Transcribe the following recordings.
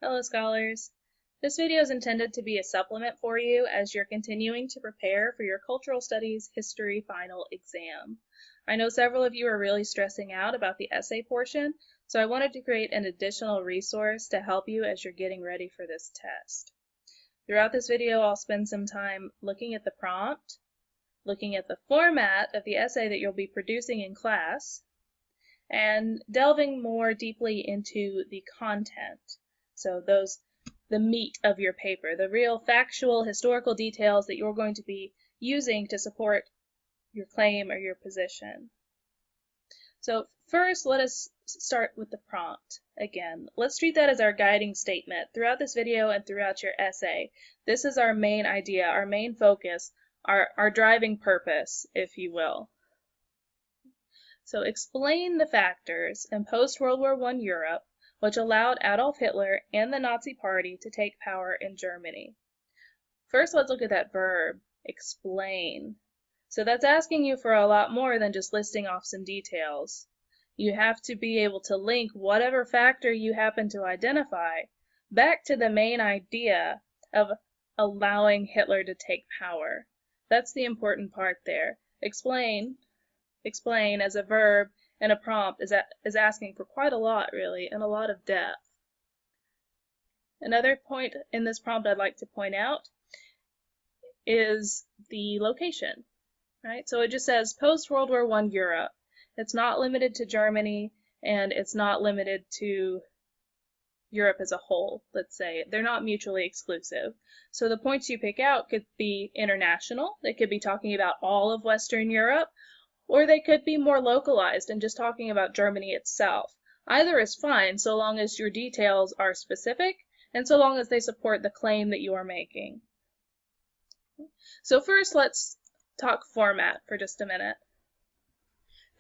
Hello scholars! This video is intended to be a supplement for you as you're continuing to prepare for your Cultural Studies History Final exam. I know several of you are really stressing out about the essay portion, so I wanted to create an additional resource to help you as you're getting ready for this test. Throughout this video, I'll spend some time looking at the prompt, looking at the format of the essay that you'll be producing in class, and delving more deeply into the content. So the meat of your paper, the real factual historical details that you're going to be using to support your claim or your position. So first, let us start with the prompt. Again, let's treat that as our guiding statement throughout this video and throughout your essay. This is our main idea, our main focus, our driving purpose, if you will. So explain the factors in post-World War I Europe which allowed Adolf Hitler and the Nazi Party to take power in Germany. First, let's look at that verb, explain. So that's asking you for a lot more than just listing off some details. You have to be able to link whatever factor you happen to identify back to the main idea of allowing Hitler to take power. That's the important part there. Explain as a verb and a prompt is asking for quite a lot, really, and a lot of depth. Another point in this prompt I'd like to point out is the location, right? So it just says post-World War I Europe. It's not limited to Germany, and it's not limited to Europe as a whole, let's say. They're not mutually exclusive. So the points you pick out could be international. They could be talking about all of Western Europe, or they could be more localized and just talking about Germany itself. Either is fine so long as your details are specific and so long as they support the claim that you are making. So first, let's talk format for just a minute.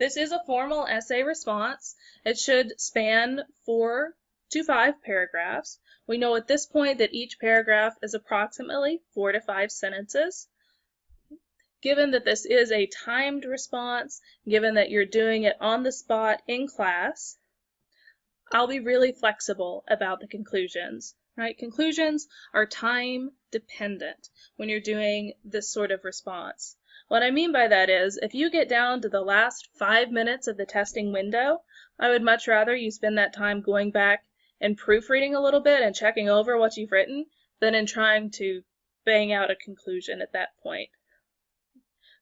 This is a formal essay response. It should span 4 to 5 paragraphs. We know at this point that each paragraph is approximately 4 to 5 sentences. Given that this is a timed response, given that you're doing it on the spot in class, I'll be really flexible about the conclusions, right? Conclusions are time dependent when you're doing this sort of response. What I mean by that is, if you get down to the last 5 minutes of the testing window, I would much rather you spend that time going back and proofreading a little bit and checking over what you've written than in trying to bang out a conclusion at that point.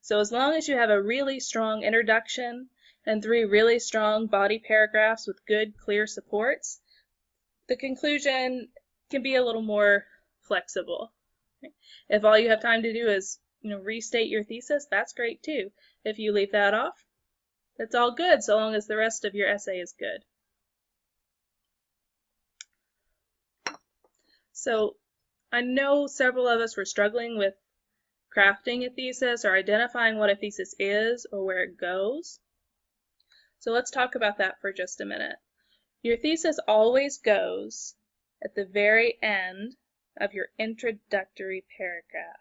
So as long as you have a really strong introduction and 3 really strong body paragraphs with good, clear supports, the conclusion can be a little more flexible. If all you have time to do is, restate your thesis, that's great too. If you leave that off, that's all good so long as the rest of your essay is good. So I know several of us were struggling with crafting a thesis or identifying what a thesis is or where it goes. So let's talk about that for just a minute. Your thesis always goes at the very end of your introductory paragraph.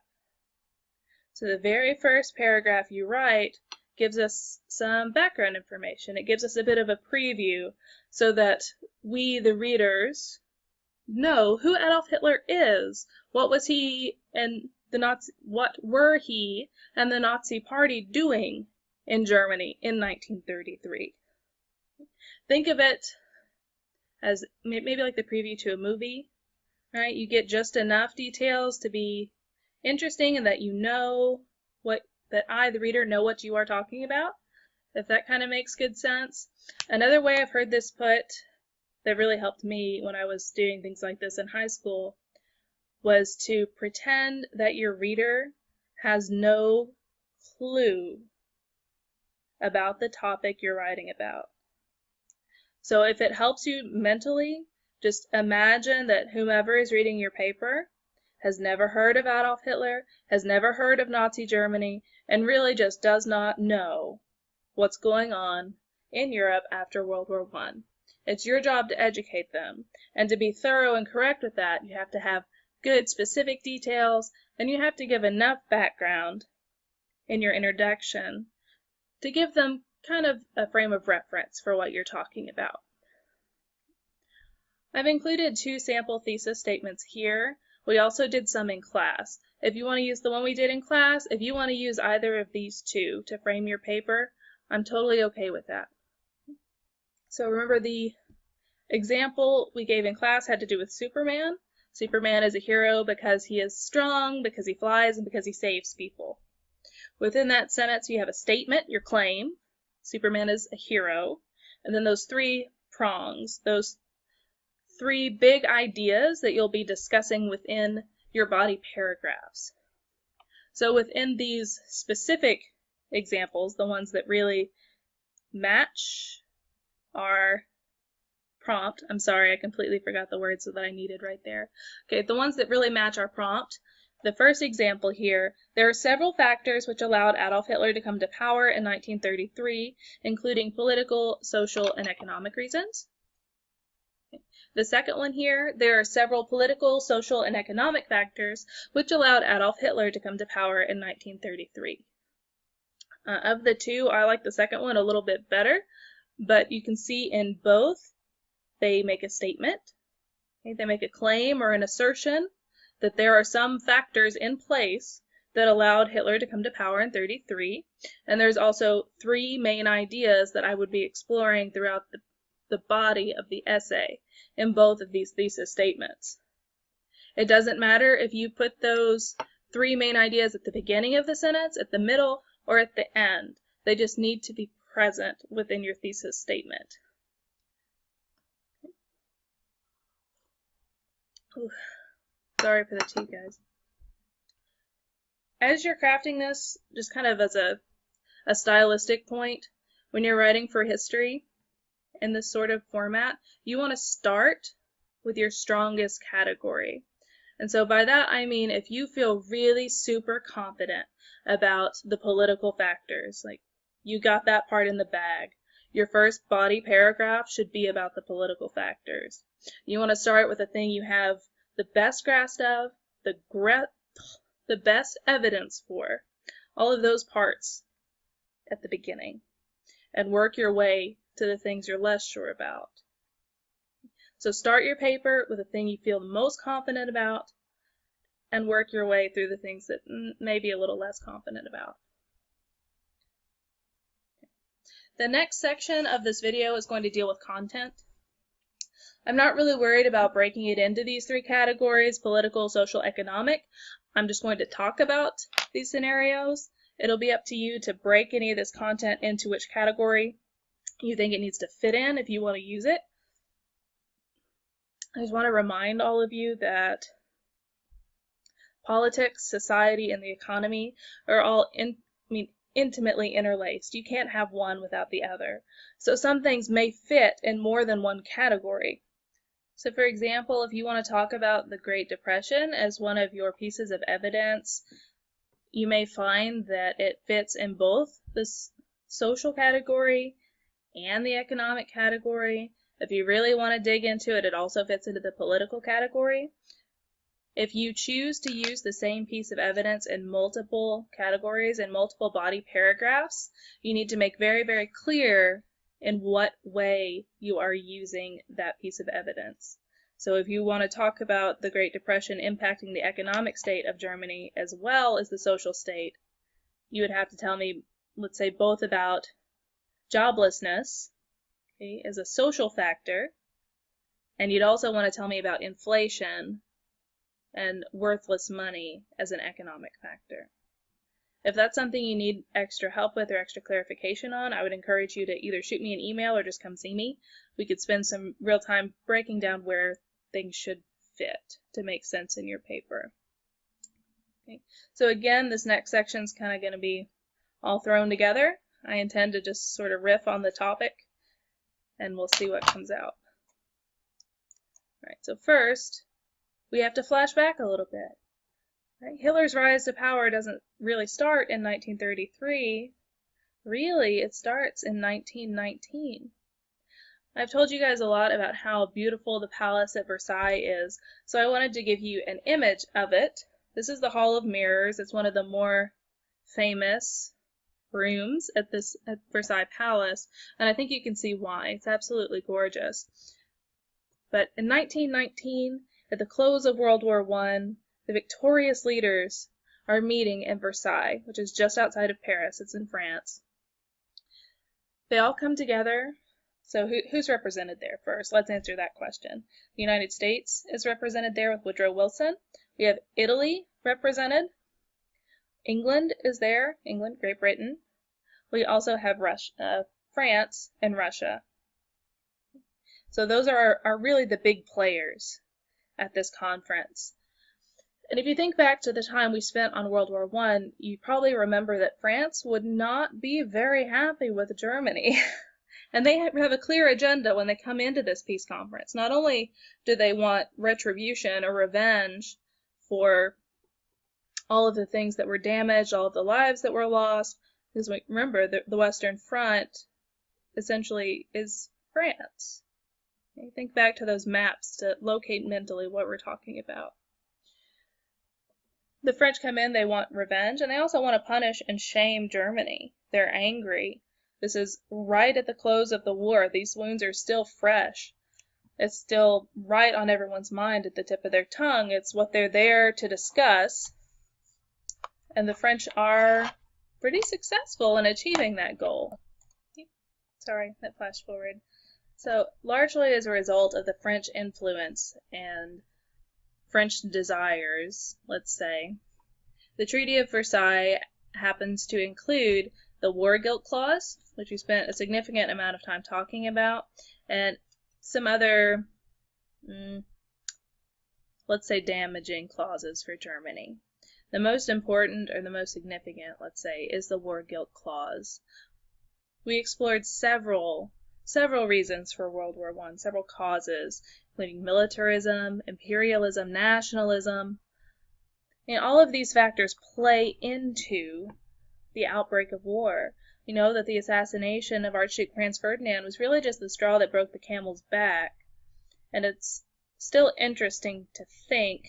So the very first paragraph you write gives us some background information. It gives us a bit of a preview so that we, the readers, know who Adolf Hitler is. What was he and what were he and the Nazi Party doing in Germany in 1933? Think of it as maybe like the preview to a movie, right? You get just enough details to be interesting and that you know that I, the reader, know what you are talking about, if that kind of makes good sense. Another way I've heard this put that really helped me when I was doing things like this in high school was to pretend that your reader has no clue about the topic you're writing about. So if it helps you mentally, just imagine that whomever is reading your paper has never heard of Adolf Hitler, has never heard of Nazi Germany, and really just does not know what's going on in Europe after World War I. It's your job to educate them, and to be thorough and correct with that, you have to have good specific details, and you have to give enough background in your introduction to give them kind of a frame of reference for what you're talking about. I've included 2 sample thesis statements here. We also did some in class. If you want to use the one we did in class, if you want to use either of these 2 to frame your paper, I'm totally okay with that. So remember, the example we gave in class had to do with Superman. Superman is a hero because he is strong, because he flies, and because he saves people. Within that sentence, you have a statement, your claim. Superman is a hero. And then those 3 prongs, those 3 big ideas that you'll be discussing within your body paragraphs. So within these specific examples, the ones that really match our prompt, I'm sorry, I completely forgot the words that I needed right there. Okay, the ones that really match our prompt, the first example here, there are several factors which allowed Adolf Hitler to come to power in 1933, including political, social, and economic reasons. The second one here, there are several political, social, and economic factors which allowed Adolf Hitler to come to power in 1933. Of the 2, I like the second one a little bit better, but you can see in both, they make a statement. Okay, they make a claim or an assertion that there are some factors in place that allowed Hitler to come to power in 1933, and there's also 3 main ideas that I would be exploring throughout the body of the essay in both of these thesis statements. It doesn't matter if you put those 3 main ideas at the beginning of the sentence, at the middle, or at the end. They just need to be present within your thesis statement. Ooh, sorry for the tea, guys. As you're crafting this, just kind of as a stylistic point, when you're writing for history in this sort of format, you want to start with your strongest category. And so by that I mean if you feel really super confident about the political factors, like you got that part in the bag, your first body paragraph should be about the political factors. You want to start with a thing you have the best grasp of, the best evidence for, all of those parts at the beginning, and work your way to the things you're less sure about. So start your paper with a thing you feel most confident about, and work your way through the things that may be a little less confident about. The next section of this video is going to deal with content. I'm not really worried about breaking it into these 3 categories, political, social, economic. I'm just going to talk about these scenarios. It'll be up to you to break any of this content into which category you think it needs to fit in if you want to use it. I just want to remind all of you that politics, society, and the economy are all intimately interlaced. You can't have one without the other. So some things may fit in more than one category. So for example, if you want to talk about the Great Depression as one of your pieces of evidence, you may find that it fits in both the social category and the economic category. If you really want to dig into it, it also fits into the political category. If you choose to use the same piece of evidence in multiple categories and multiple body paragraphs, you need to make very, very clear in what way you are using that piece of evidence. So if you want to talk about the Great Depression impacting the economic state of Germany as well as the social state, you would have to tell me, let's say, both about joblessness, okay, as a social factor, and you'd also want to tell me about inflation and worthless money as an economic factor. If that's something you need extra help with or extra clarification on, I would encourage you to either shoot me an email or just come see me. We could spend some real time breaking down where things should fit to make sense in your paper. Okay. So again, this next section is kind of going to be all thrown together. I intend to just sort of riff on the topic, and we'll see what comes out. All right, so first, we have to flash back a little bit. Right? Hitler's rise to power doesn't really start in 1933. Really, it starts in 1919. I've told you guys a lot about how beautiful the palace at Versailles is, so I wanted to give you an image of it. This is the Hall of Mirrors. It's one of the more famous rooms at Versailles Palace, and I think you can see why. It's absolutely gorgeous. But in 1919, at the close of World War I, the victorious leaders are meeting in Versailles, which is just outside of Paris. It's in France. They all come together. So who's represented there first? Let's answer that question. The United States is represented there with Woodrow Wilson. We have Italy represented. England is there, England, Great Britain. We also have France and Russia. So those are really the big players at this conference. And if you think back to the time we spent on World War I, you probably remember that France would not be very happy with Germany. And they have a clear agenda when they come into this peace conference. Not only do they want retribution or revenge for all of the things that were damaged, all of the lives that were lost, because remember, the Western Front essentially is France. Okay, think back to those maps to locate mentally what we're talking about. The French come in, they want revenge, and they also want to punish and shame Germany. They're angry. This is right at the close of the war. These wounds are still fresh. It's still right on everyone's mind at the tip of their tongue. It's what they're there to discuss. And the French are pretty successful in achieving that goal. Sorry, that flashed forward. So, largely as a result of the French influence and French desires, let's say, the Treaty of Versailles happens to include the War Guilt Clause, which we spent a significant amount of time talking about, and some other, let's say, damaging clauses for Germany. The most important, or the most significant, let's say, is the War Guilt Clause. We explored several reasons for World War I, several causes, including militarism, imperialism, nationalism, and all of these factors play into the outbreak of war. We know that the assassination of Archduke Franz Ferdinand was really just the straw that broke the camel's back, and it's still interesting to think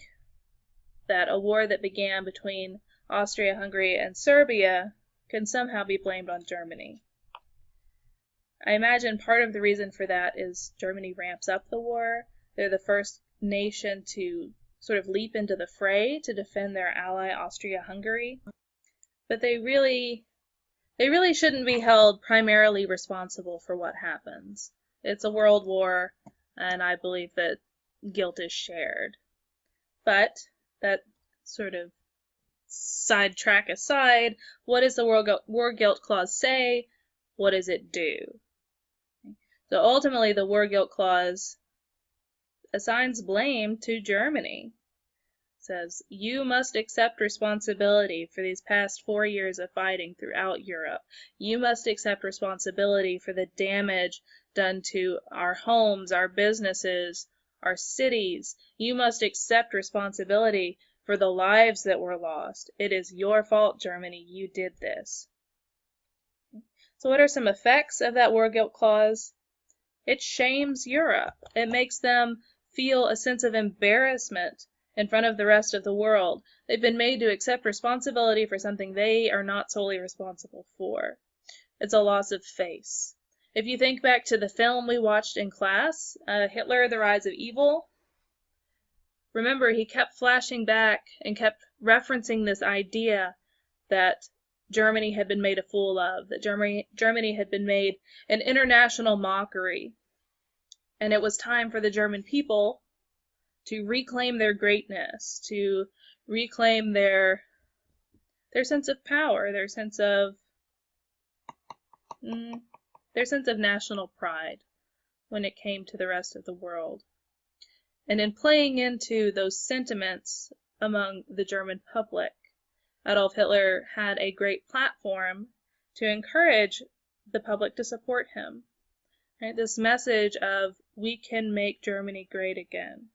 that a war that began between Austria-Hungary and Serbia can somehow be blamed on Germany. I imagine part of the reason for that is Germany ramps up the war. They're the first nation to sort of leap into the fray to defend their ally Austria-Hungary. But they really shouldn't be held primarily responsible for what happens. It's a world war, and I believe that guilt is shared. But that sort of sidetrack aside, what does the War Guilt Clause say? What does it do? So ultimately, the War Guilt Clause assigns blame to Germany. It says, you must accept responsibility for these past 4 years of fighting throughout Europe. You must accept responsibility for the damage done to our homes, our businesses, our cities. You must accept responsibility for the lives that were lost. It is your fault, Germany. You did this. So what are some effects of that War Guilt Clause? It shames Europe. It makes them feel a sense of embarrassment in front of the rest of the world. They've been made to accept responsibility for something they are not solely responsible for. It's a loss of face. If you think back to the film we watched in class, Hitler, The Rise of Evil, remember he kept flashing back and kept referencing this idea that Germany had been made a fool of, that Germany had been made an international mockery. And it was time for the German people to reclaim their greatness, to reclaim their sense of power, their sense of national pride when it came to the rest of the world. And in playing into those sentiments among the German public, Adolf Hitler had a great platform to encourage the public to support him. Right? This message of, we can make Germany great again.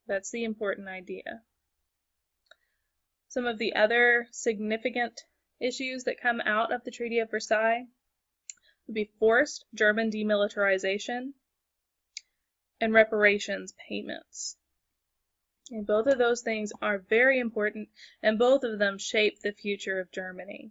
That's the important idea. Some of the other significant issues that come out of the Treaty of Versailles would be forced German demilitarization and reparations payments. And both of those things are very important, and both of them shape the future of Germany.